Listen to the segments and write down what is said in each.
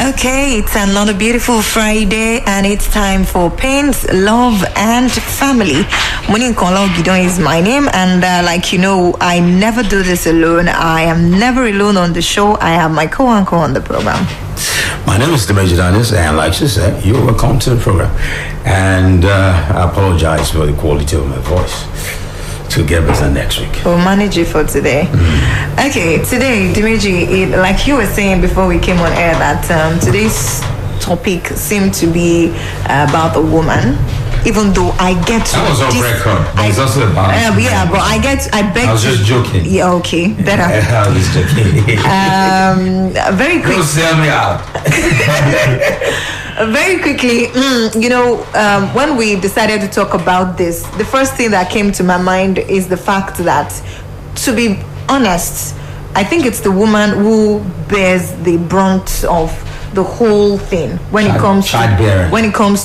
Okay, it's another beautiful Friday and it's time for Pains, Love and Family. Moninkola Ogidon is my name, and like you know, I never do this alone. I am never alone on the show. I have my co-anchor on the program. My name is Dimeji Danis, and like she said, you're welcome to the program. And I apologize for the quality of my voice. To get better next week. We'll manage it for today. Okay, today, Dimeji, like you were saying before we came on air, that today's topic seemed to be about a woman. Even though I get to that was off record. It's also about yeah, but I was just joking. Yeah, okay, better. I was joking. Very quick. Don't sell me out. Very quickly, when we decided to talk about this, the first thing that came to my mind is the fact that, to be honest, I think it's the woman who bears the brunt of the whole thing when it comes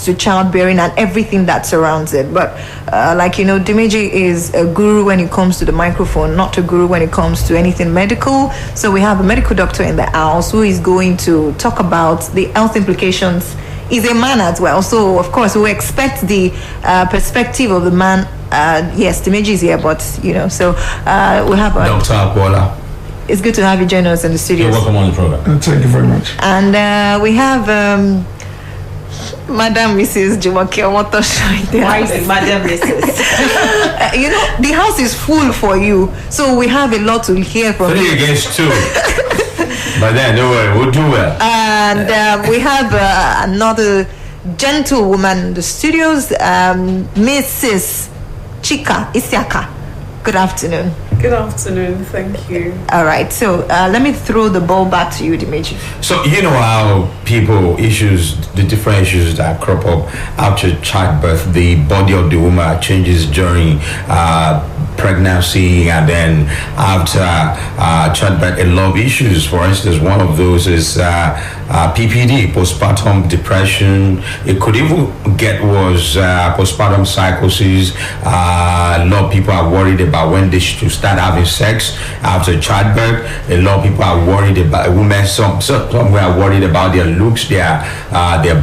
to childbearing and everything that surrounds it. But Dimeji is a guru when it comes to the microphone, not a guru when it comes to anything medical. So we have a medical doctor in the house who is going to talk about the health implications. He's a man as well, so of course we expect the perspective of the man. Yes, Dimeji is here, but we have Dr. Akwola. It's good to have you join us in the studio. You're welcome on the program. Thank you very much. And we have Madam Mrs. Jumoke Omotosh. Why is it Madam Mrs.? The house is full for you, so we have a lot to hear from you. 3 against 2. But then, don't worry, we'll do well. And we have another gentlewoman in the studios, Mrs. Chika Isiaka. Good afternoon. Good afternoon, thank you. All right, so let me throw the ball back to you, Dimeji. So you know how the different issues that crop up after childbirth, the body of the woman changes during pregnancy, and then after childbirth, a lot of issues. For instance, one of those is PPD, postpartum depression. It could even get worse, postpartum psychosis. A lot of people are worried about when they should start having sex after childbirth. A lot of people are worried about women. Some are worried about their looks, their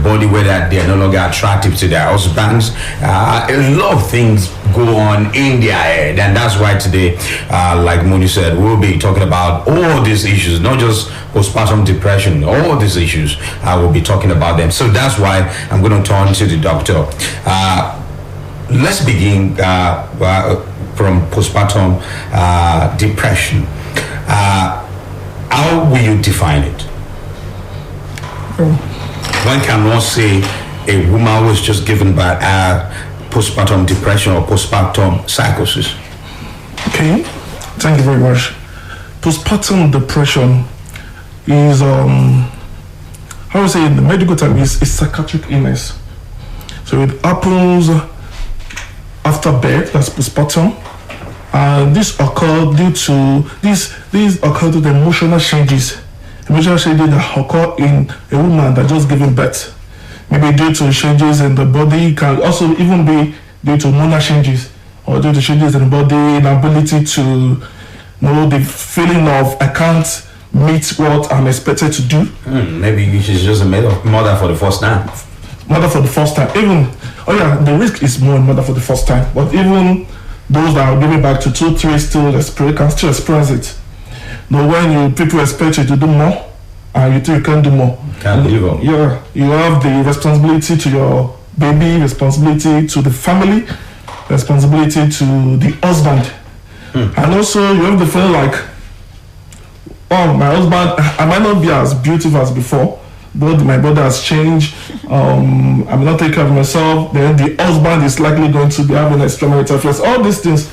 body, whether they are no longer attractive to their husbands. A lot of things go on in their head, and that's why today, like Moody said, we'll be talking about all these issues, not just postpartum depression. All these issues, we'll be talking about them. So that's why I'm going to turn to the doctor. Let's begin from postpartum depression. How will you define it? When can one say a woman was just given by postpartum depression or postpartum psychosis? Okay, thank you very much. Postpartum depression is, how to say in the medical term, is a psychiatric illness. So it happens after birth, that's postpartum, and this occur due to the emotional changes that occur in a woman that just giving birth. Maybe due to changes in the body, can also even be due to hormonal changes or due to changes in the body, inability to know the feeling of I can't meet what I'm expected to do. Maybe she's just a mother for the first time. Mother for the first time. The risk is more in mother for the first time. But even those that are giving back to 2, 3 can still experience it. But when people expect you to do more, and you think you can do more. Can't live on. Yeah, you have the responsibility to your baby, responsibility to the family, responsibility to the husband. And also you have the feeling like, oh, my husband, I might not be as beautiful as before, but my body has changed. I'm not taking care of myself. Then the husband is likely going to be having extreme interference. All these things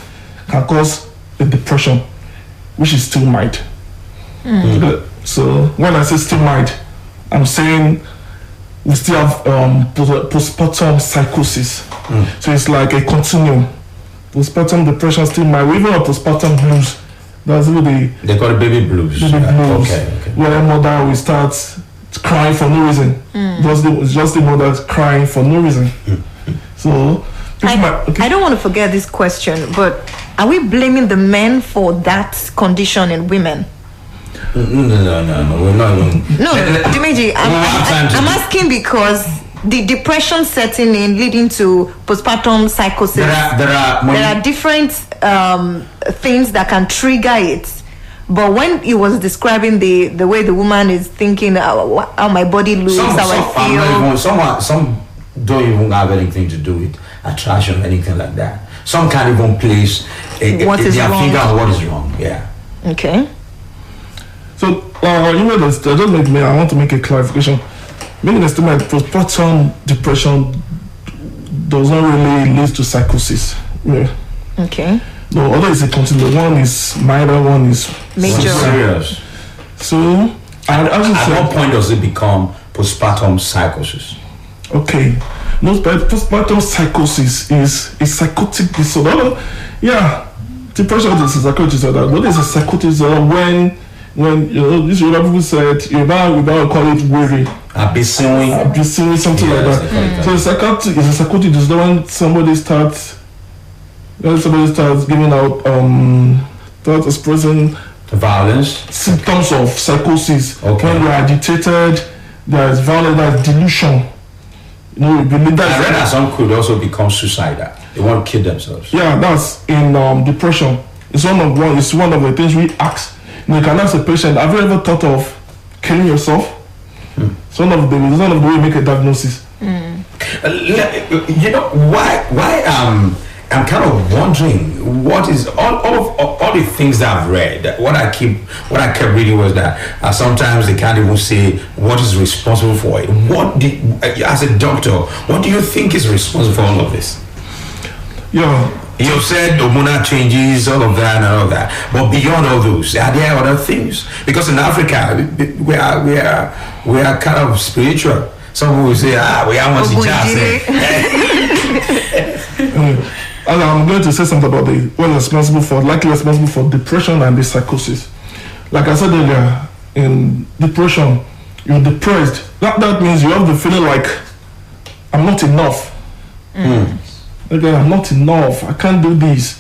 can cause a depression, which is still mild. So when I say still mild, I'm saying we still have postpartum psychosis. So it's like a continuum. Postpartum depression still mild. We even have postpartum blues. That's what they call it baby blues. Baby blues. Okay. Where a mother will start crying for no reason. Just the mother crying for no reason. So I don't want to forget this question, but are we blaming the men for that condition in women? No. We're not even. No, Dimeji, I'm asking because the depression setting in leading to postpartum psychosis. There are different things that can trigger it. But when he was describing the way the woman is thinking, how my body looks, how I feel. Some don't even have anything to do with attraction or anything like that. Some can't even place their finger on what is wrong. Yeah. Okay. So, I want to make a clarification. Making a statement, postpartum depression does not really lead to psychosis. Yeah. Okay. No, although it's a continuum. One is minor, one is major. Serious. So, at what point does it become postpartum psychosis? Okay. No, postpartum psychosis is a psychotic disorder. Yeah, depression is a psychotic disorder. What is a psychotic disorder? When this Yoruba people said, you call it worry. Abyssin, something like that. So it's a psychotic disorder when somebody starts giving out starts expressing violence symptoms of psychosis. Okay. When you're agitated, there's violence, there's delusion. You believe that. I read that some could also become suicidal. They want to kill themselves. Yeah, that's in depression. It's one of the things we ask. You can ask a patient, have you ever thought of killing yourself? It's one of the way we make a diagnosis. You know why I'm kind of wondering what is all the things that I've read. What I kept reading was that sometimes they can't even say what is responsible for it. As a doctor, what do you think is responsible for all of this? Yeah. You said hormonal changes, all of that and all of that. But beyond all those, are there other things? Because in Africa, we are kind of spiritual. Some people will say, we are once and I'm going to say something about likely responsible for depression and the psychosis. Like I said earlier, in depression, you're depressed. That means you have the feeling like I'm not enough. Okay, I'm not enough. I can't do this.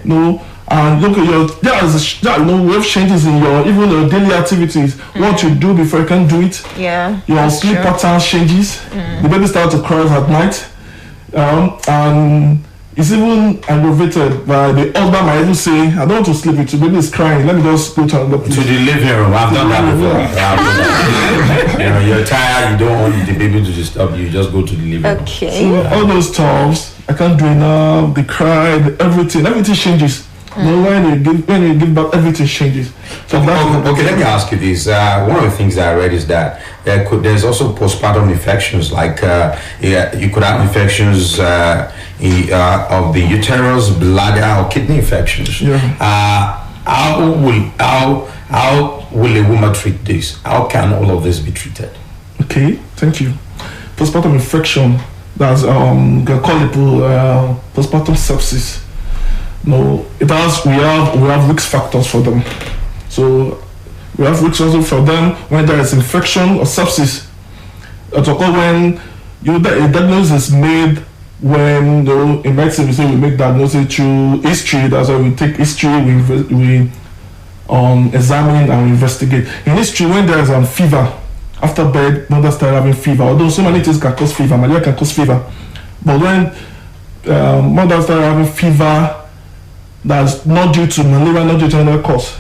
And look at we have changes in your daily activities. What you do before you can do it. Yeah. Your sleep pattern changes. The baby starts to cry at night. And it's even aggravated by the husband might even say, I don't want to sleep with you, baby is crying, let me just go to another place. To the living room. I've done that before. You're tired, you don't want the baby to disturb you, just go to the living room. Okay. So all those stuffs, I can't do enough, they cry, everything changes. When you give back, everything changes. So okay, let me ask you this. One of the things that I read is that there's also postpartum infections, like you could have infections of the uterus, bladder, or kidney infections. Yeah. How will a woman treat this? How can all of this be treated? Okay, thank you. Postpartum infection, that's we can call it postpartum sepsis. No, we have risk factors for them. So we have risk factors for them when there is infection or sepsis. It's occur when a diagnosis is made when in medicine we say we make diagnosis through history. That's why we take history, we examine and investigate. In history, when there is fever, after birth, mother start having fever. Although so many things can cause fever, malaria can cause fever. But when mother start having fever, that's not due to malaria, not due to another cause.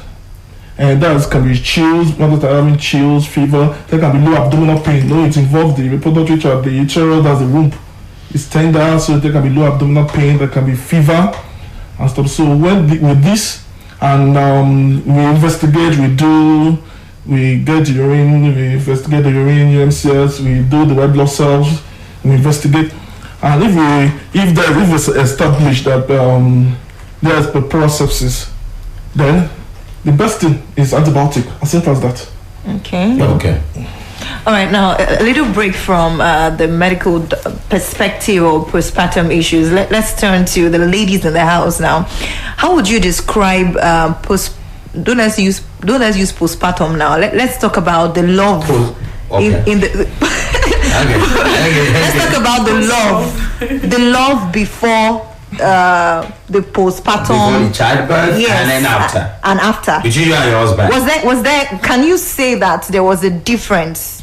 And that can be chills, mothers start having chills, fever. There can be low abdominal pain. It involves the reproductive tract, the uterus, that's the womb. It's tender, so there can be low abdominal pain, there can be fever and stuff. So with this, and we investigate, we get the urine, we investigate the urine, UMCS, we do the red blood cells, we investigate. And if it's established that there's puerperal sepsis, then the best thing is antibiotic, as simple as that. Okay. Okay. All right, now a little break from the medical perspective or postpartum issues. Let's turn to the ladies in the house now. How would you describe don't let's use postpartum now. Let's talk about the love in the. Let's talk about the love before the postpartum, before the childbirth, yes, and then after. and after. Between you and your husband. Was there? Can you say that there was a difference?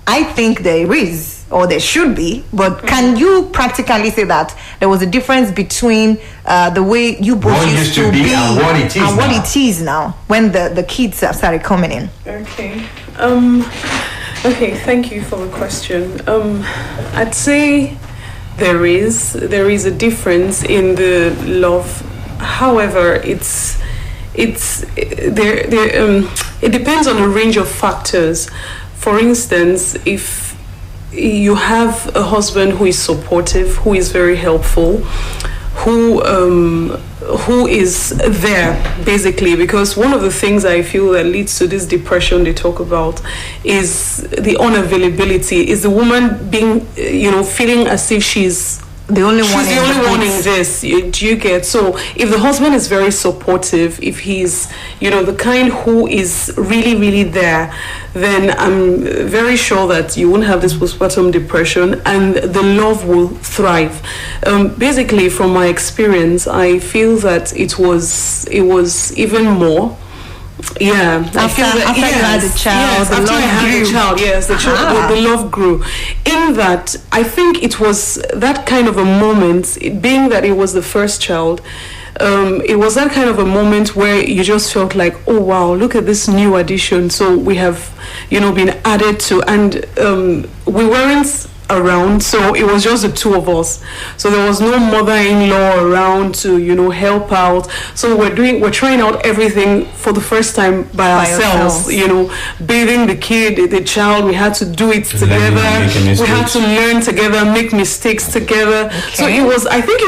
I think there is, or there should be, but can you practically say that there was a difference between the way you both What used to be and what it is and what now? it is now when the kids have started coming in? Okay. Okay, thank you for the question. I'd say there is a difference in the love. However, it depends on a range of factors. For instance, if you have a husband who is supportive, who is very helpful, who is there basically, because one of the things I feel that leads to this depression they talk about is the unavailability, is the woman being, feeling as if she's The only one the in only the one mix. in this. Do you get? So if the husband is very supportive, if he's the kind who is really really there, then I'm very sure that you won't have this postpartum depression and the love will thrive. Basically, from my experience, I feel that it was even more. Yeah, After you had the child, yes, the after love I had grew. the child, yes, the love grew. In that, I think it was that kind of a moment, being that it was the first child. It was that kind of a moment where you just felt like, oh wow, look at this new addition. So we have, been added to, and we weren't around, so it was just the two of us. So there was no mother-in-law around to help out. So we're trying out everything for the first time by ourselves. Bathing the kid, the child, we had to do it together. We had to learn together, make mistakes together. So I think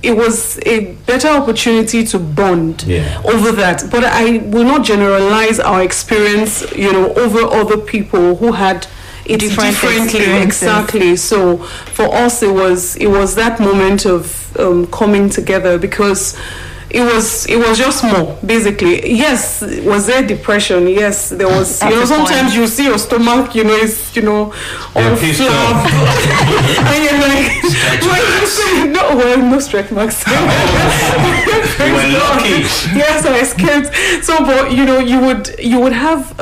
it was a better opportunity to bond over that. But I will not generalize our experience over other people who had it differently. Exactly. So for us, it was that moment of coming together, because it was just more, basically. Yes, was there depression? Yes, there was. Sometimes you see your stomach, it's all flat, and you're like, no stretch marks. You were lucky. Yes, I escaped. So, but you would have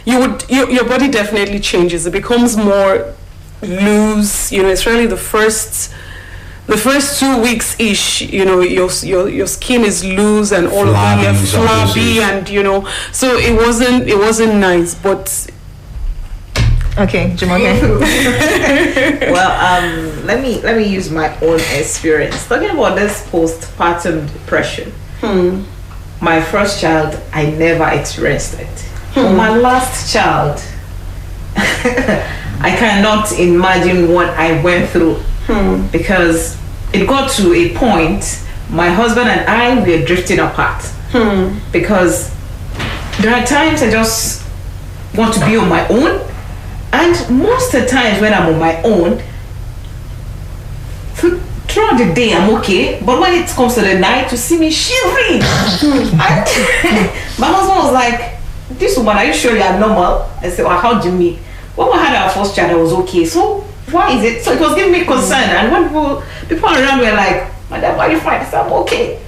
your body definitely changes. It becomes more loose, especially the first 2 weeks ish. Your skin is loose and all of that. You're flabby, and so it wasn't nice. But okay, Jumoke. Well, let me use my own experience talking about this postpartum depression. My first child, I never experienced it. For my last child, I cannot imagine what I went through, because it got to a point, my husband and I were drifting apart, because there are times I just want to be on my own, and most of the times when I'm on my own, throughout the day I'm okay, but when it comes to the night, you see me shivering. And my husband was like, "This woman, are you sure you are normal?" I said, "Well, how do you mean? When we had our first child, I was okay. So why is it?" So it was giving me concern. And when people around were like, "Madam, are you fine?" I said, "I'm okay."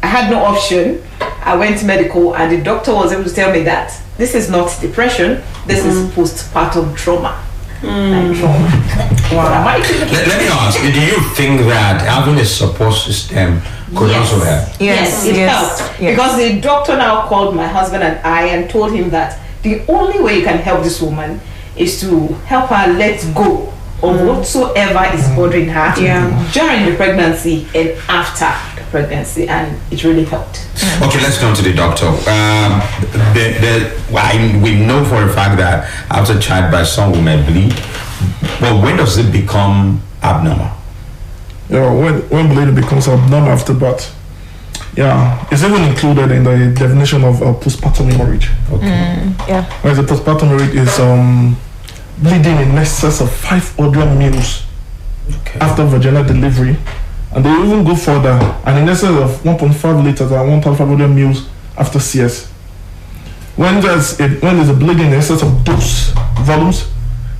I had no option. I went to medical, and the doctor was able to tell me that this is not depression. This is postpartum trauma. Like trauma. Wow. Let me ask, do you think that having a support system could also help? Yes, it helped. Yes. Because the doctor now called my husband and I and told him that the only way you can help this woman is to help her let go of whatsoever is bothering her during the pregnancy and after the pregnancy, and it really helped. Okay, let's turn to the doctor. We know for a fact that after childbirth, some women bleed, but when does it become abnormal? When bleeding becomes abnormal after birth, it's even included in the definition of postpartum hemorrhage. Okay. Whereas the postpartum hemorrhage is bleeding in excess of 500 mils after vaginal delivery, and they even go further, and in excess of 1.5 liters and 1,500 mils after CS. When there's a bleeding in excess of those volumes,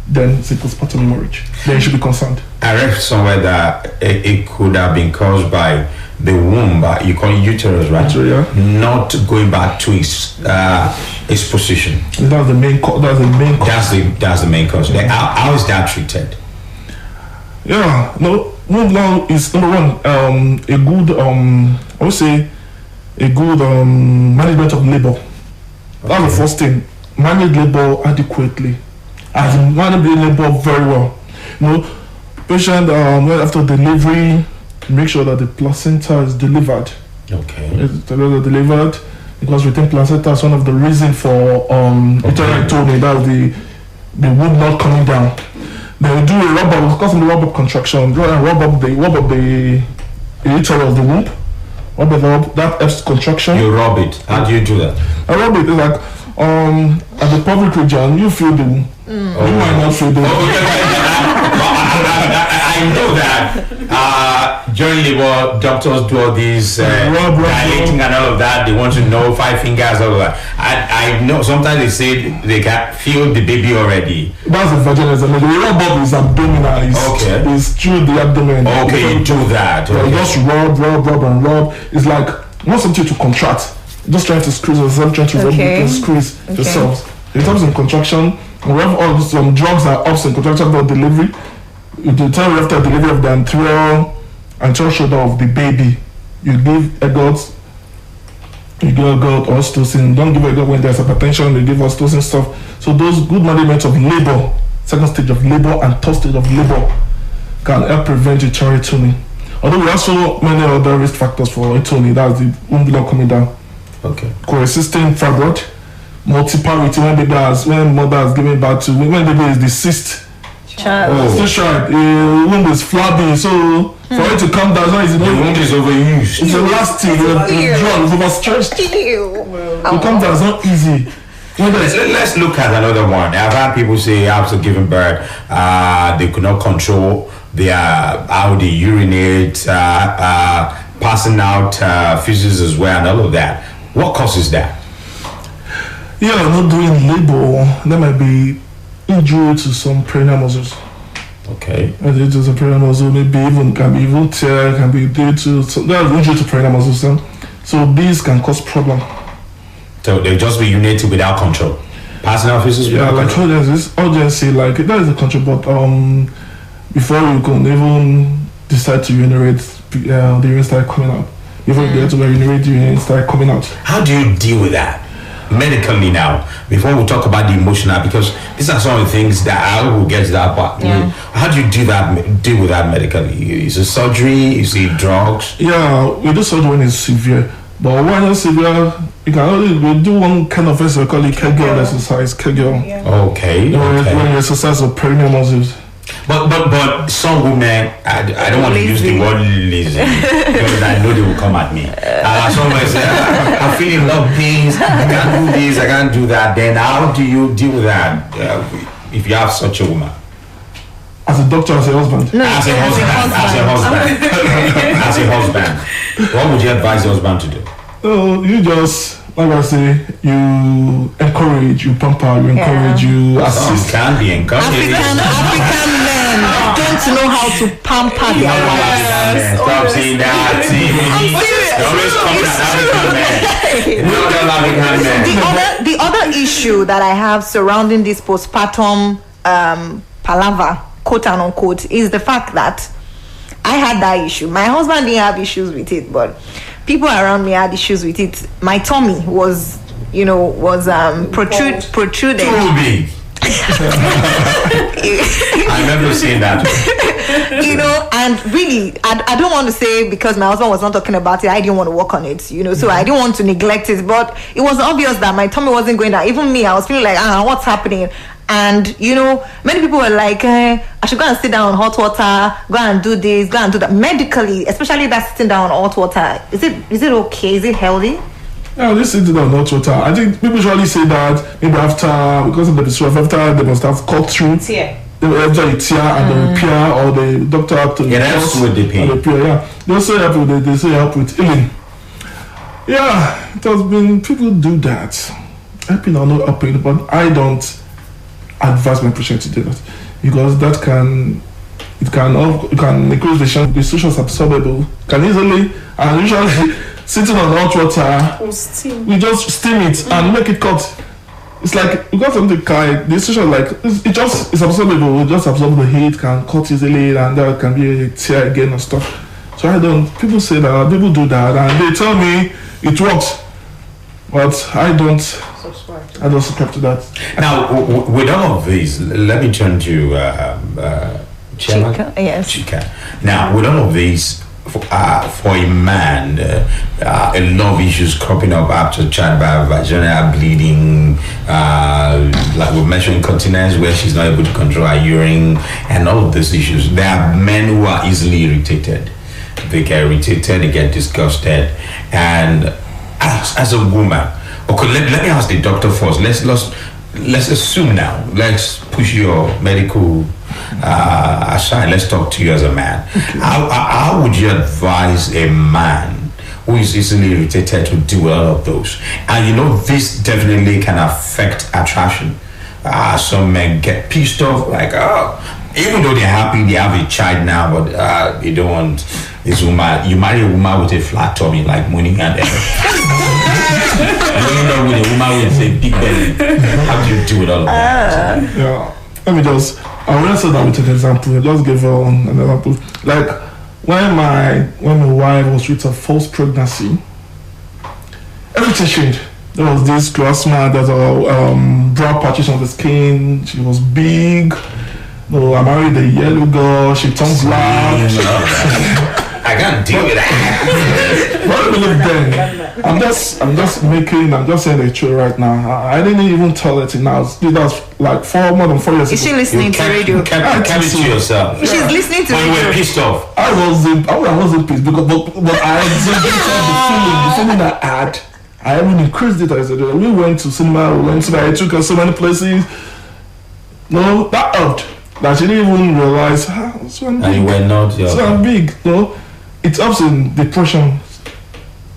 then it's a postpartum hemorrhage. Then you should be concerned. I read somewhere that it could have been caused by the womb, you call it uterus, right? Yeah. Not going back to its position. That's the main cause. That's the main cause. That's the main cause. How is that treated? Yeah, no. Womb now is number one. A good I would say a good management of labor. That's the first thing. Manage labor adequately. As in manage labor very well. Patient after delivery, make sure that the placenta is delivered. Okay. It's delivered because within placenta is one of the reasons for ectomy, that's the womb not coming down. Then we do a rub up, because of the rub up contraction, rub up the uterus, the womb. Rub it up, that helps contraction. You rub it. How do you do that? I rub it, it's like at the pelvic region, you feel the womb. You might not feel the womb. I know that during labor, doctors do all these dilating and all of that. They want to know 5 fingers, all of that. I know sometimes they say they can feel the baby already. That's the vaginism. The rub up is abdominal. It's through the abdomen. Okay, you do that. Okay. Just rub. It's like not something to contract. Just trying to squeeze yourself, trying to rub and squeeze yourself. It helps in contraction. We have all some drugs that helps in contraction after delivery. The time after delivery of the anterior shoulder of the baby, you give ergots, oxytocin. Don't give ergot when there's hypertension. You give oxytocin stuff. So those good management of labor, second stage of labor and third stage of labor, can help prevent ectomy. Although we have so many other risk factors for ectomy, that's the womb not coming down. Okay. Coexisting fibroid, multiparity when mother has given birth to, when the baby is deceased. Child. Womb is flabby, so for it to come down, it's not easy. The womb is overused. It's elastic, the drug is overstretched. To come down, it's not easy. Let's look at another one. I've had people say after giving birth, they could not control how they urinate, passing out feces as well, and all of that. What causes that? Yeah, not doing labor. There might be injury to some perineal muscles. Okay. Injury to some perineal muscle, can be even tear, can be due to injury to perineal muscles. So these can cause problem. So they'll just be urinating without control. Passing out feces without control. Yeah, like this urgency, like that is a control, but before you can even decide to urinate, the urine start coming out. Before you get to urinate, the urine start coming out. How do you deal with that medically now? Before we talk about the emotional, because these are some of the things that I will get to that part. Yeah. How do you deal with that medically? Is it surgery? Is it drugs? Yeah, we do surgery when it's severe. But when it's severe, you can only do one kind of exercise, we call it Kegel exercise. Kegel. Yeah. Okay. When you exercise the perineal muscles. But some women, I don't want to use the word lazy because I know they will come at me. Some women say, I'm feeling love pains, I can't do this, I can't do that. Then how do you deal with that if you have such a woman? As a doctor, as a husband? No, as a husband. What would you advise the husband to do? You just, like I say, you encourage, you pamper, you encourage, you assist. Some can be encouraged. African men don't know how to pamper their wives. Stop saying that. The other issue that I have surrounding this postpartum palaver, quote and unquote, is the fact that I had that issue. My husband didn't have issues with it, but people around me had issues with it. My tummy was protruded. Too big. I remember seeing that. And really, I don't want to say because my husband was not talking about it, I didn't want to work on it, so I didn't want to neglect it, but it was obvious that my tummy wasn't going down. Even me, I was feeling like, what's happening? And many people were like, I should go and sit down on hot water, go and do this, go and do that. Medically, especially that sitting down on hot water, is it okay? Is it healthy? Yeah, this sitting down on hot water, I think people usually say that maybe after, because of the distress, after they must have cut through. Tear. After a tear and the repair, or the doctor have to helps with the pain. They also help with healing. Yeah, it has been, people do that. Helping or not helping, but I don't advise my patient to do that, because that can increase the chance. The tissue is absorbable, can easily, and usually sitting on hot water, we just steam it and make it cut. It's like you got something kind. The tissue it's absorbable. We just absorb the heat, can cut easily, and there can be a tear again and stuff. So people say that, people do that, and they tell me it works, but I don't subscribe to that. Now, with all of these, let me turn to Chika, yes. Chika. Now, with all of these, for a man, a lot of issues cropping up after childbirth, vaginal bleeding, like we mentioned, incontinence, where she's not able to control her urine, and all of these issues. There are men who are easily irritated. They get irritated, they get disgusted, and as a woman, okay, let me ask the doctor first. Let's assume now. Let's push your medical aside. Let's talk to you as a man. Okay. How would you advise a man who is easily irritated to deal with all of those? And this definitely can affect attraction. Some men get pissed off, like, even though they're happy they have a child now, but they don't want this woman. You marry a woman with a flat tummy like Moni and you end up with a woman with a big belly. How do you do with all of that? Yeah, let me just. I want to say that with an example. Just give an example. Like when my wife was with a false pregnancy, everything changed. There was this plasma, there's a brown patches on the skin. She was big. No, I married a yellow girl. She turned black. I can't deal with that. What do you then? I'm just saying the truth right now. I didn't even tell her now. That's like more than 4 years ago. Is she listening to radio? Keep it to yourself. She's listening to radio. radio. You were pissed off. I wasn't pissed because but I exhibited the feeling I had. I even increased it. I said, we went to cinema, I took her so many places. No, that helped. That she didn't even realize, so I'm big. And you were not. So I'm big. No, it helps in depression.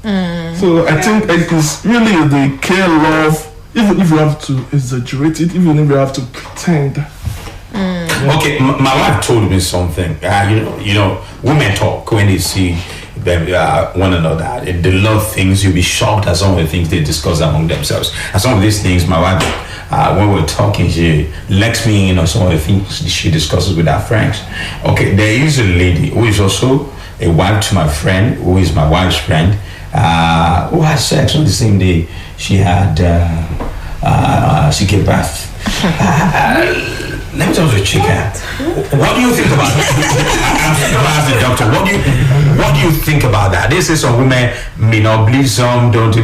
So I think it is really the care, love, even if you have to exaggerate it, even if you have to pretend. Okay, my wife told me something. Women talk when they see them one another. They love things. You'll be shocked at some of the things they discuss among themselves. And some of these things, my wife, when we're talking, she lets me in on some of the things she discusses with her friends. Okay, there is a lady who is also a wife to my friend, who is my wife's friend, who had sex on the same day she had she gave birth. Let me tell you, Chika. What do you think about that? I'm going to ask the doctor. What do you think about that? They say some women may not bleed, some don't.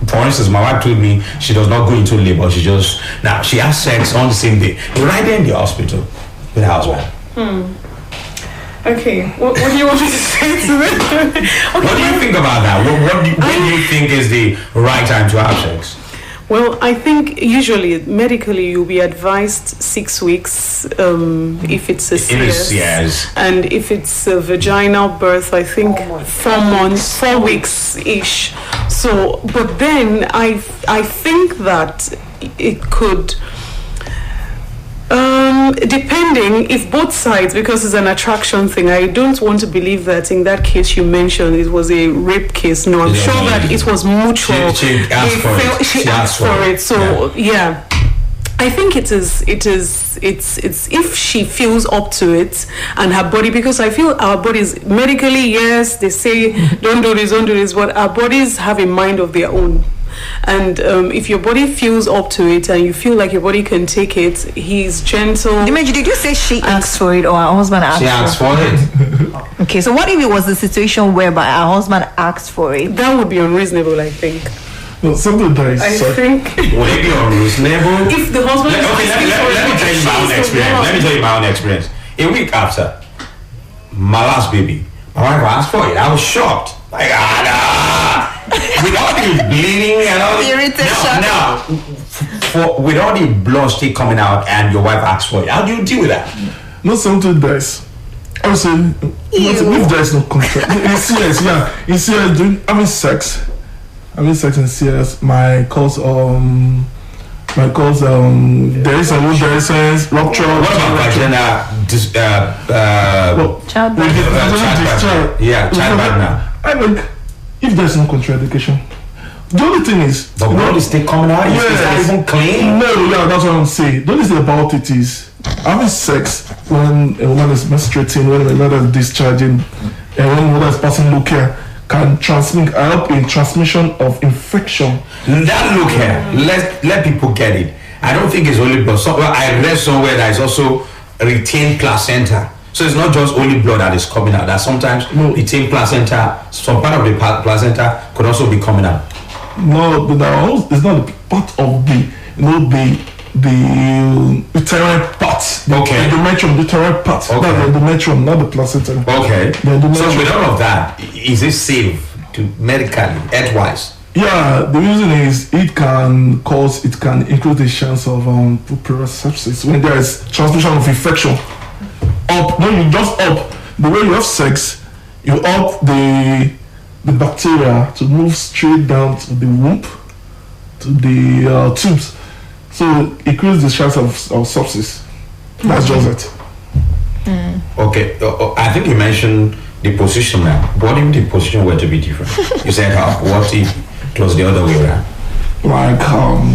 For instance, my wife told me she does not go into labor. She has sex on the same day, right there in the hospital with her husband. Okay, what do you want me to say to them? Okay. What do you think about that? When do you think is the right time to have sex? Well, I think usually medically you'll be advised 6 weeks if it's a CS, and if it's a vaginal birth, I think 4 months, 4 weeks ish. So, but then I think that it could. Depending if both sides, because it's an attraction thing, I don't want to believe that in that case you mentioned it was a rape case. No, I'm sure that it was mutual. She asked for it. So yeah. I think it's if she feels up to it and her body, because I feel our bodies medically, yes, they say don't do this, but our bodies have a mind of their own. And if your body feels up to it and you feel like your body can take it, he's gentle. Dimeji, did you say she asked for it or her husband asked for it? She asked for it. Okay, so what if it was a situation whereby her husband asked for it? That would be unreasonable, I think. No, something that is. I think. Would it be unreasonable? If the husband. Let me tell you my own experience. Let me tell you my own experience. A week after my last baby, my wife asked for it. I was shocked. Like, with all the bleeding and all the irritation. With all the blood still coming out and your wife asks for it, how do you deal with that? Not something that's. Also, if there's no contract. In CS, in CS, having sex in CS, my cause because there is a wound, there is a rupture. What about vagina? Childbirth. Yeah, childbirth now. I think if there's no contraindication, the only thing is, but blood is still coming out. Is that even clean? No, yeah, that's what I'm saying. The only thing about it is having sex when a woman is menstruating, when a woman is discharging, and when a woman is passing low care can help in transmission of infection. That look here, let people get it. I don't think it's only blood. I read somewhere that it's also retained placenta. So it's not just only blood that is coming out. That sometimes retained placenta, some part of the placenta could also be coming out. No, it's not the part of the uterine part. Okay. The metrum, the uterine part. Okay. Not the metrum, not the placenta. Okay. The So with all of that, is it safe to medically, health-wise? Yeah, the reason is it can increase the chance of puerperal sepsis when there is transmission of infection. The way you have sex, you up the bacteria to move straight down to the womb, to the tubes. So it increases the chance of sepsis. That's just it. Okay, I think you mentioned the position now. What if the position were to be different? You said, what if it was the other way around? Like,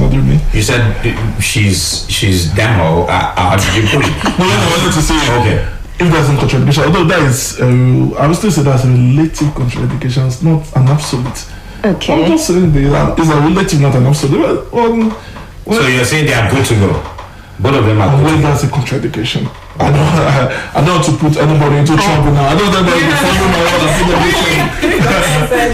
what do you mean? You said she's demo. How did you put it? No, I wanted to say, okay, if there's a contraindication, although that is, I would still say that's a relative contraindication, it's not an absolute. Okay. I'm just saying it's a relative, not an absolute. So you're saying they are good to go? Both of them are good to go? That's a contradiction. I don't want to put anybody into trouble now. I don't know that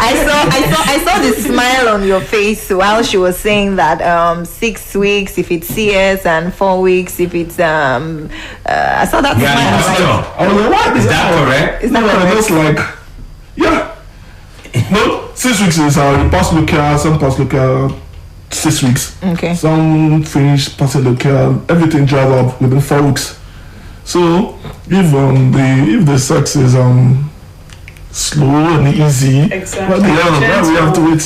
I saw the smile on your face while she was saying that 6 weeks if it's CS and 4 weeks if it's I saw that smile. I was like, what is that correct? Is that correct? Just like, yeah. No, 6 weeks is pass local, some pass local 6 weeks. Okay. Some finish passing local, everything dries up within 4 weeks. So if the sex is slow and easy, exactly. We have to wait.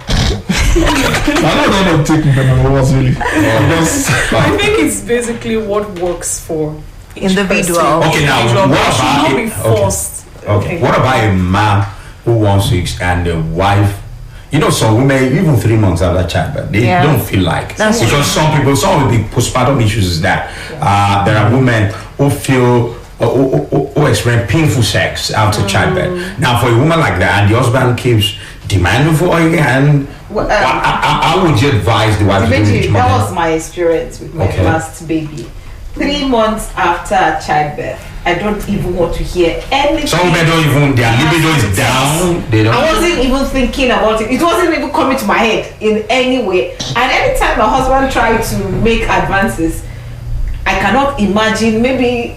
I don't know what taking them was really. I think it's basically what works for each individual. person. Okay, now Individual. what Should about not be forced. Okay. What about a man who wants sex and the wife? You know, some women, even 3 months after childbirth, they don't feel like. That's because some of the postpartum issues is that there are women who feel who experience painful sex after childbirth. Now, for a woman like that, and the husband keeps demanding for her again, how would you advise the wife to do it? That was my experience with my last baby. 3 months after childbirth, I don't even want to hear anything. Some women don't even, their libido is down. I wasn't even thinking about it. It wasn't even coming to my head in any way. And anytime my husband tried to make advances, I cannot imagine. Maybe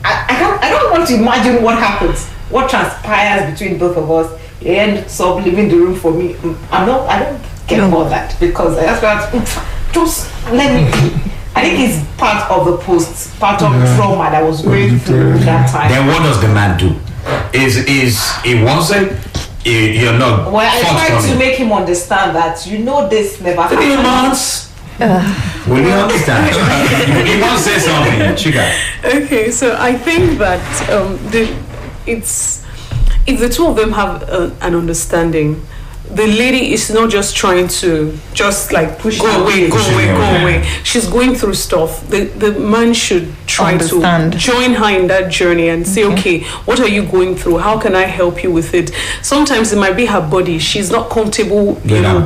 I don't want to imagine what happens, what transpires between both of us. He ends up leaving the room for me. I don't get all that because I just let me be. I think it's part of the postpartum trauma that was going through that time. Then what does the man do? Is he wants it? You're not. Well, I tried to make him understand that this never happened. 3 months. Will you understand? You want to say something, Chica? Okay, so I think that if the two of them have an understanding, the lady is not just trying to just like push go away. She's going through stuff. The man should try to join her in that journey and say, okay, what are you going through? How can I help you with it? Sometimes it might be her body. She's not comfortable, being bare.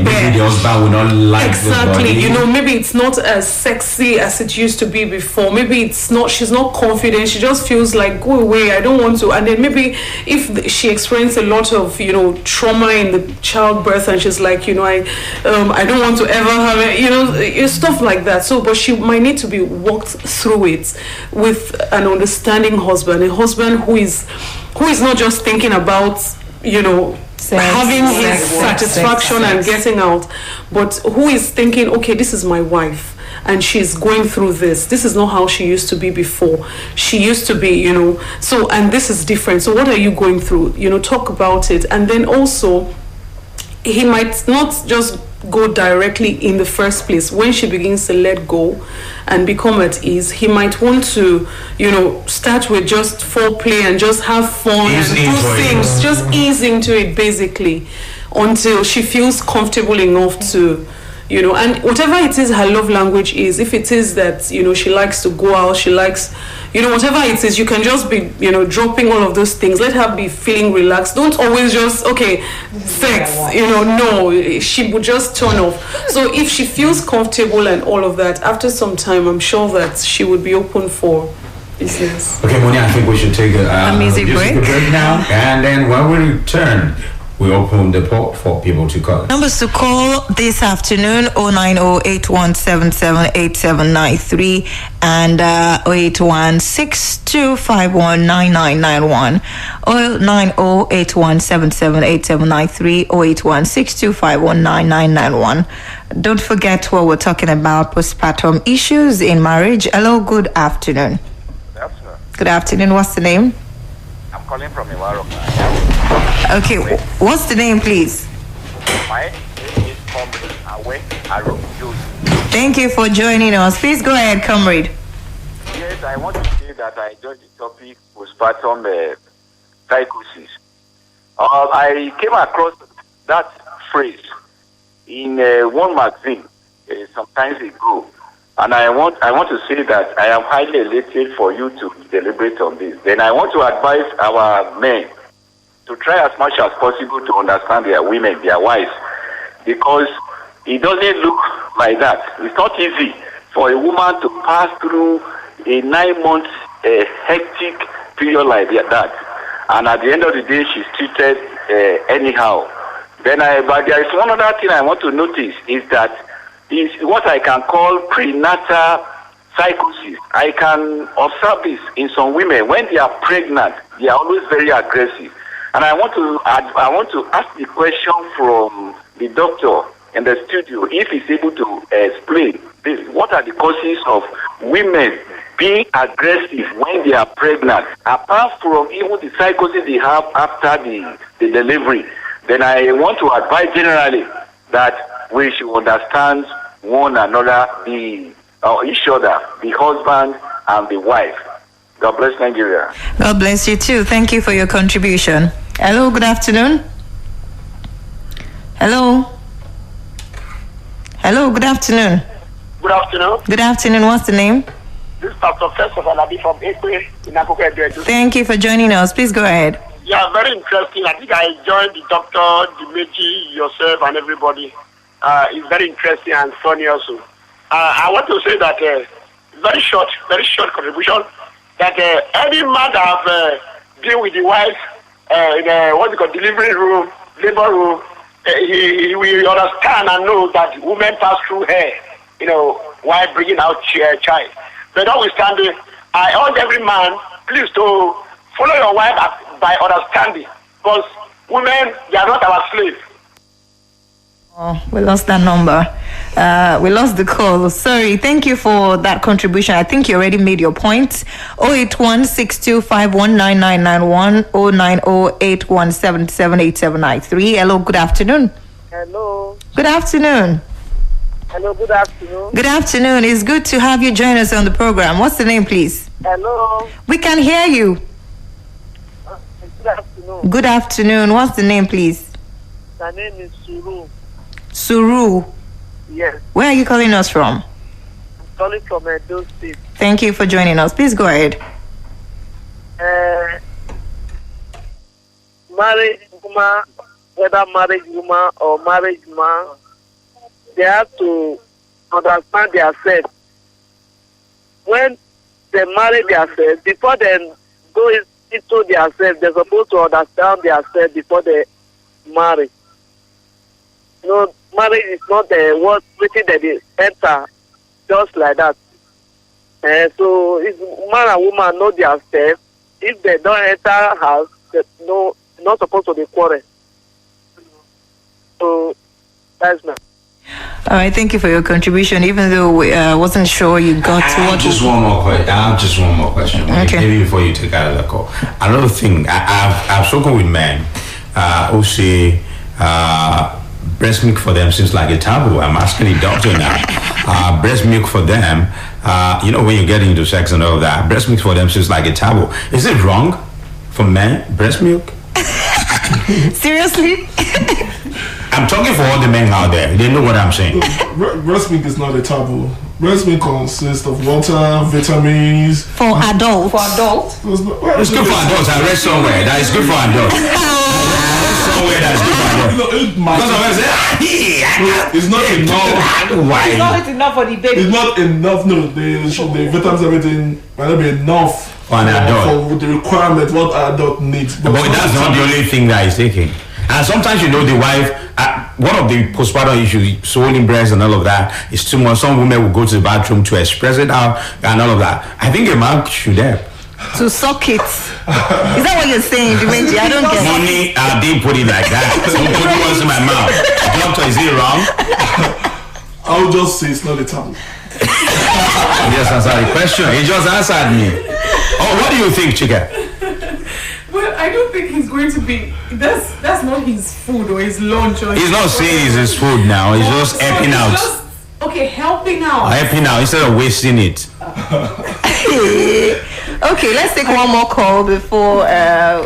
Maybe the husband will not like the body. Maybe it's not as sexy as it used to be before. Maybe she's not confident. She just feels like, go away, I don't want to. And then maybe if she experienced a lot of, trauma in the childbirth and she's like, I don't want to ever have it, stuff like that. So, but she might need to be walked through it with an understanding husband, a husband who is not just thinking about, having his satisfaction and getting out, but who is thinking, okay, this is my wife and she's going through this. This is not how she used to be before. She used to be, so, and this is different. So what are you going through? Talk about it. And then also, he might not just go directly in the first place. When she begins to let go and become at ease, he might want to, start with just foreplay and just have fun and do things, just ease into it basically until she feels comfortable enough to, and whatever it is her love language is, if it is that, she likes to go out, she likes, whatever it is, you can just be, dropping all of those things. Let her be feeling relaxed. Don't always just, sex, no, she would just turn off. So if she feels comfortable and all of that, after some time, I'm sure that she would be open for business. Okay, Moni, I think we should take a music break now. And then when we return, we open the port for people to call. Numbers to call this afternoon: 090-8177-8793 and 081-6251-9991, 090-8177-8793, 081-6251-9991. Don't forget what we're talking about: postpartum issues in marriage. Hello, good afternoon. Good afternoon. Good afternoon. What's the name? I'm calling from Iwaro. Okay, what's the name, please? My name is Comrade Awe Aro. Thank you for joining us. Please go ahead, comrade. Yes, I want to say that I enjoyed the topic postpartum psychosis. I came across that phrase in one magazine some time ago, and I want to say that I am highly elated for you to deliberate on this. Then I want to advise our men to try as much as possible to understand their women, their wives, because it doesn't look like that. It's not easy for a woman to pass through a 9-month hectic period like that, and at the end of the day, she's treated anyhow. But there is one other thing I want to notice is that is what I can call prenatal psychosis. I can observe this in some women. When they are pregnant, they are always very aggressive. And I want to ask the question from the doctor in the studio, if he's able to explain this. What are the causes of women being aggressive when they are pregnant, apart from even the psychosis they have after the delivery? Then I want to advise generally that we should understand one another, each other, the husband and the wife. God bless Nigeria. God bless you too. Thank you for your contribution. Hello, good afternoon. Hello, good afternoon. Good afternoon. Good afternoon. What's the name? This is Dr. Festus Alabi from Ekwe in Akoko Edo. Thank you for joining us. Please go ahead. Yeah, very interesting. I think I joined the doctor, Dimeji, yourself, and everybody. It's very interesting and funny also. I want to say that very short contribution, that any man that have been with the wife in delivery room, labor room, he will understand and know that women pass through her, while bringing out child. But notwithstanding, I urge every man, please to follow your wife by understanding, because women, they are not our slaves. Oh, we lost that number. We lost the call. Sorry. Thank you for that contribution. I think you already made your point. 081-6251-9991, 090-8177-8793. Hello, good afternoon. Hello. Good afternoon. Hello, good afternoon. Good afternoon. It's good to have you join us on the program. What's the name, please? Hello. We can hear you. Good afternoon. Good afternoon. What's the name, please? My name is Suru. Suru. Yes. Where are you calling us from? I'm calling from Edo State. Thank you for joining us. Please go ahead. Married woman, whether married woman or married man, they have to understand themselves. When they marry themselves, before they go into themselves, they're supposed to understand themselves before they marry. Marriage is not what waiting that they enter just like that. So if man and woman know themselves, if they don't enter house, they're not supposed to be quarrel. So that's my. All right, thank you for your contribution. Even though I wasn't sure you got to what. One more question. Okay. Maybe before you take out of the call. Another thing, I've spoken with men who say breast milk for them seems like a taboo. I'm asking the doctor now. Breast milk for them, when you get into sex and all that, breast milk for them seems like a taboo. Is it wrong for men, breast milk? Seriously? I'm talking for all the men out there. They know what I'm saying. Breast milk is not a taboo. Breast milk consists of water, vitamins. For adults. For adults? It's good for adults. I read somewhere that it's good for adults. Somewhere that's good for adults. It's not enough. Why? It's not enough for the baby. It's not enough. No, the vitamins, everything might not be enough For an adult. for the requirement what an adult needs. But that's not the only thing that is taking. And sometimes, the wife, one of the postpartum issues, swollen breasts and all of that, is too much. Some women will go to the bathroom to express it out and all of that. I think a man should help. To suck it. Is that what you're saying, Dimenji? I don't get it. Money, I didn't put it like that. Don't put words in my mouth. Doctor, is it wrong? I'll just say it's not a taboo. He just answered the question. He just answered me. Oh, what do you think, Chika? Well, I don't think he's going to be. That's not his food or his lunch or. He's not saying it's his food now. He's just helping out. Helping out. Helping out instead of wasting it. Okay, let's take one more call before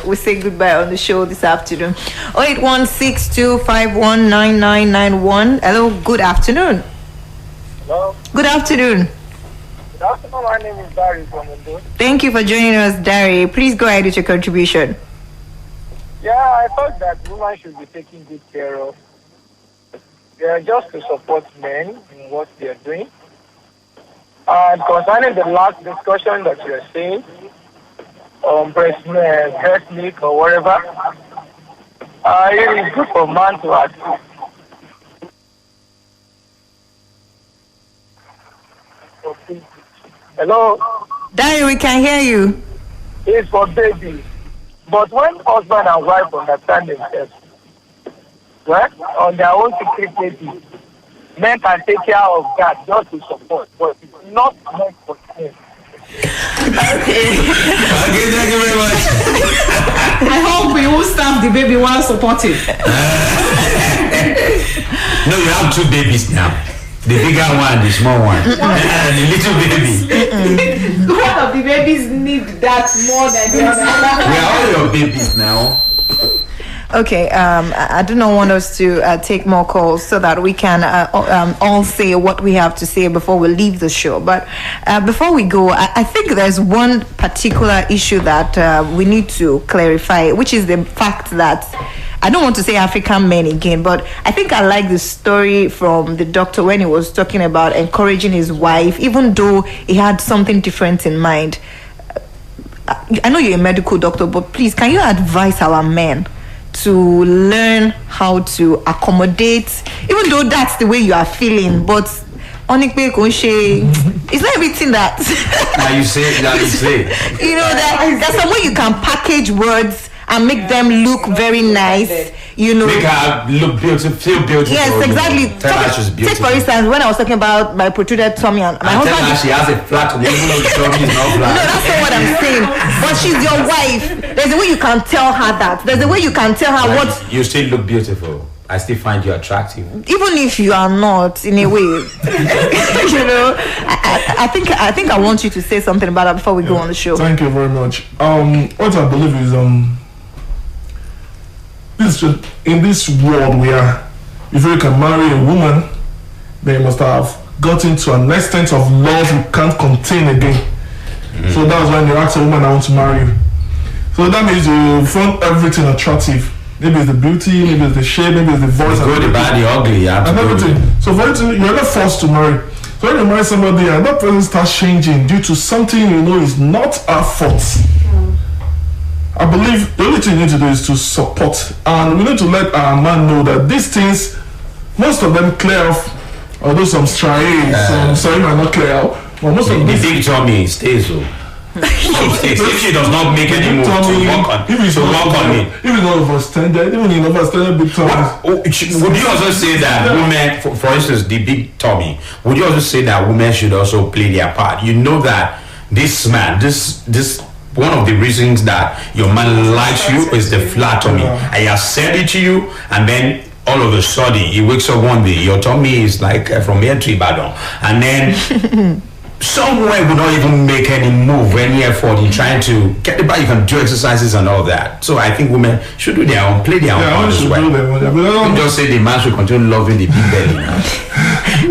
we say goodbye on the show this afternoon. 08162519991. Hello, good afternoon. Hello. Good afternoon. Good afternoon. My name is Barry from Indo. Thank you for joining us, Dari. Please go ahead with your contribution. Yeah, I thought that women should be taken good care of. They are just to support men in what they are doing. And concerning the last discussion that you are saying on breast milk or whatever, it is good for man to ask. Hello? Dari, we can hear you. It's for babies. But when husband and wife understand themselves, right, on their own secret babies, men can take care of that just to support, but it's not meant for them. Okay, thank you very much. I hope we will stamp the baby while supporting. No, you have two babies now. The bigger one, the small one, and the little baby. One of the babies need that more than the other. We are all your babies now. Okay, I do not want us to take more calls so that we can all say what we have to say before we leave the show. But before we go, I think there's one particular issue that we need to clarify, which is the fact that I don't want to say African men again, but I think I like the story from the doctor when he was talking about encouraging his wife, even though he had something different in mind. I know you're a medical doctor, but please, can you advise our men to learn how to accommodate, even though that's the way you are feeling, but it's not everything that now you say. There's some way you can package words and make them look very nice, Make her look beautiful, feel beautiful. Yes, exactly. Take for instance, when I was talking about my protruded tummy and my husband. Tell her she has a flat tummy, even though the tummy is not flat. No, that's not what I'm saying. But she's your wife. There's a way you can tell her that. There's a way you can tell her what. You still look beautiful. I still find you attractive. Even if you are not, in a way. I think I want you to say something about that before we go on the show. Thank you very much. What I believe is in this world where if you can marry a woman, they must have gotten to an extent of love you can't contain again. So that's when you ask a woman, I want to marry you. So that means you find everything attractive. Maybe it's the beauty, maybe it's the shape, maybe it's the voice. The good, the bad, the ugly, you have to and everything. So for you you're not forced to marry. So when you marry somebody and that person starts changing due to something is not our fault. I believe the only thing you need to do is to support, and we need to let our man know that these things, most of them clear off, although some some might not clear out, but most of them. The big tummy stays though. If she does not make any move to work on it. If it's not overstanded, even in overstanded big tummy. Would you also say that women, for instance, the big tummy, would you also say that women should also play their part? You know that this man, this one of the reasons that your man likes you is the flat tummy. And he has said it to you, and then all of a sudden he wakes up one day, your tummy is like from here to Ibadan, and then somewhere will not even make any move, any effort in trying to get the body. You can do exercises and all that. So I think women should do their own, play their own part as well. Don't just say the man should continue loving the big belly now.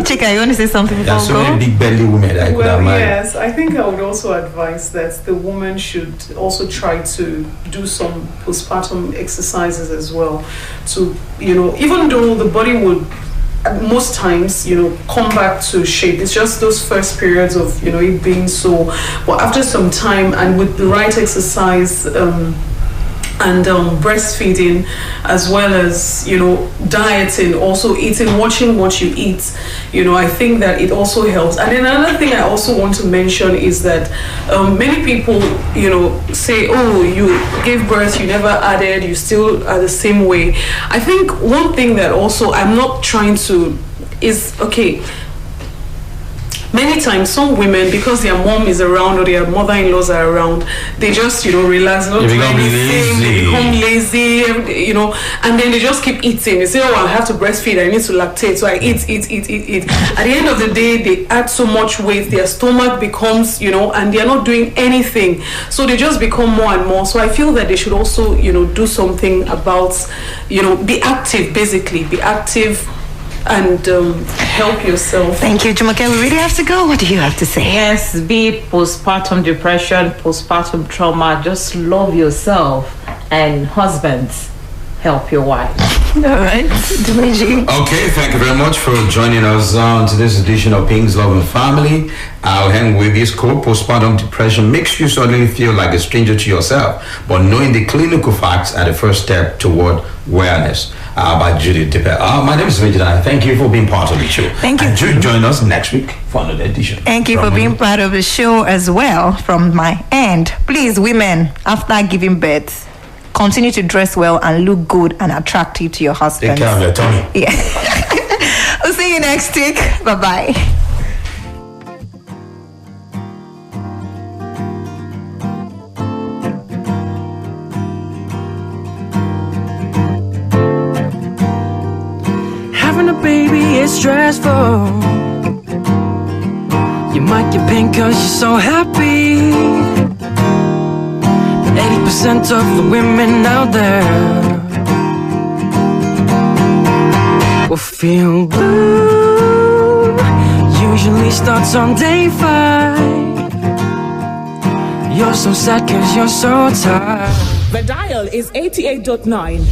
Chika, you want to say something before There are so we go? many big belly women that I could have married. Yes, I think I would also advise that the woman should also try to do some postpartum exercises as well. To, even though the body would most times, come back to shape. It's just those first periods of, it being so. But after some time and with the right exercise, and breastfeeding, as well as dieting, also eating, watching what you eat, I think that it also helps. And then another thing I also want to mention is that many people say, oh, you gave birth, you never added, you still are the same way. I think one thing that also I'm not trying to is, okay, many times some women, because their mom is around or their mother-in-laws are around, they just relax, not do anything, they become lazy, and then they just keep eating. They say, oh, I have to breastfeed, I need to lactate, so I eat. At the end of the day, they add so much weight, their stomach becomes, and they're not doing anything, so they just become more and more. So I feel that they should also do something about, be active, basically, be active and help yourself. Thank you, Jumoke. We really have to go. What do you have to say? Yes, be it postpartum depression, postpartum trauma, just love yourself. And husbands, help your wife. All right, Dumeji. Okay, thank you very much for joining us on today's edition of Pink's Love and Family. I'll hang with this quote: postpartum depression makes you suddenly feel like a stranger to yourself, but knowing the clinical facts are the first step toward awareness. By Judith Dipper. My name is Vijay. Thank you for being part of the show. Thank you. And do join us next week for another edition. Thank you for being part of the show as well from my end. Please, women, after giving birth, continue to dress well and look good and attractive to your husband. Take care of your tummy. Yeah. We'll see you next week. Bye-bye. Baby, it's stressful. You might get pink cause you're so happy, but 80% of the women out there will feel blue. Usually starts on day 5. You're so sad cause you're so tired. The dial is 88.9.